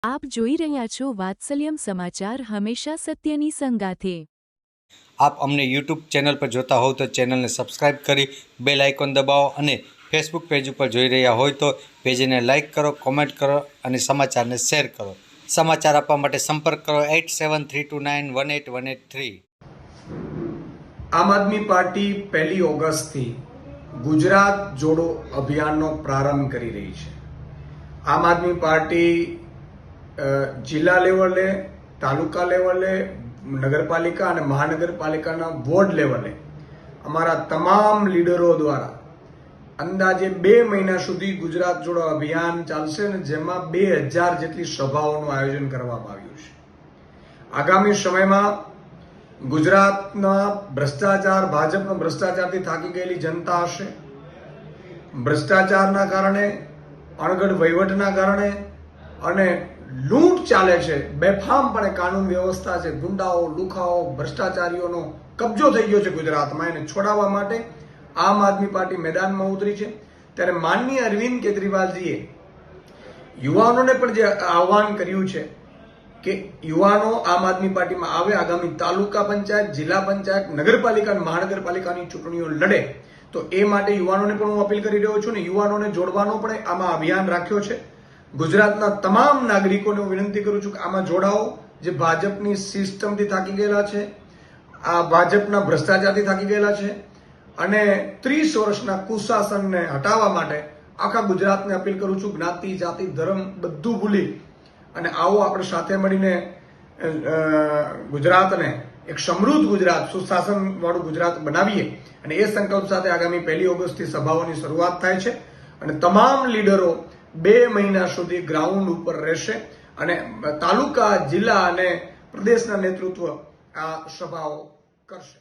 આપ જોઈ રહ્યા છો વાત્સલ્યમ સમાચાર, હંમેશા સત્યની સંગાથે। આપ અમને યુટ્યુબ ચેનલ પર જોતા હોવ તો ચેનલને સબસ્ક્રાઇબ કરી બેલ આઇકોન દબાવો અને ફેસબુક પેજ ઉપર જોઈ રહ્યા હોય તો પેજને લાઇક કરો, કોમેન્ટ કરો અને સમાચારને શેર કરો। સમાચાર આપવા માટે સંપર્ક કરો 8732918183। આમ આદમી પાર્ટી 1 ઓગસ્ટથી ગુજરાત જોડો અભિયાનનો પ્રારંભ કરી રહી છે। આમ આદમી પાર્ટી જિલ્લા લેવલે, તાલુકા લેવલે, નગરપાલિકા અને મહાનગરપાલિકાના વોર્ડ લેવલે અમારા તમામ લીડરો દ્વારા અંદાજે 2 મહિના સુધી ગુજરાત જોડો અભિયાન ચાલશે અને જેમાં 2000 જેટલી સભાઓનું આયોજન કરવામાં આવ્યું છે। આગામી સમયમાં ગુજરાતના ભ્રષ્ટાચાર, ભાજપનો ભ્રષ્ટાચારથી થાકી ગયેલી જનતા હશે। ભ્રષ્ટાચારના કારણે, અણઘડ વહીવટના કારણે અને લૂંટ ચાલે છે, બેફામપણે કાનૂન વ્યવસ્થા છે, ગુંડાઓ, લુખાઓ, ભ્રષ્ટાચારીઓનો કબજો થઈ ગયો છે ગુજરાતમાં, એને છોડાવવા માટે આમ આદમી પાર્ટી મેદાનમાં ઉતરી છે। ત્યારે માનનીય અરવિંદ કેજરીવાલજીએ યુવાનોને પણ જે આહવાન કર્યું છે કે યુવાનો આમ આદમી પાર્ટીમાં આવે, આગામી તાલુકા પંચાયત, જિલ્લા પંચાયત, નગરપાલિકા અને મહાનગરપાલિકાની ચૂંટણીઓ લડે, તો એ માટે યુવાનોને પણ હું અપીલ કરી રહ્યો છું ને યુવાનોને જોડવાનો પણ આમાં અભિયાન રાખ્યો છે। ગુજરાતના તમામ નાગરિકોને હું વિનંતી કરું છું કે આમાં જોડાઓ, જે ભાજપની સિસ્ટમથી થાકી ગયેલા છે, આ ભાજપના ભ્રષ્ટાચારથી થાકી ગયેલા છે અને 30 વર્ષના કુશાસનને હટાવવા માટે આખા ગુજરાતને અપીલ કરું છું, જ્ઞાતિ, જાતિ, ધર્મ બધું ભૂલી અને આવો આપણે સાથે મળીને ગુજરાતને એક સમૃદ્ધ ગુજરાત, સુશાસન વાળું ગુજરાત બનાવીએ અને એ સંકલ્પ સાથે આગામી 1 ઓગસ્ટથી સભાઓની શરૂઆત થાય છે અને તમામ લીડરો 2 મહિના સુધી ગ્રાઉન્ડ ઉપર રહેશે અને તાલુકા, જિલ્લા અને પ્રદેશના નેતૃત્વ આ સભાઓ કરશે।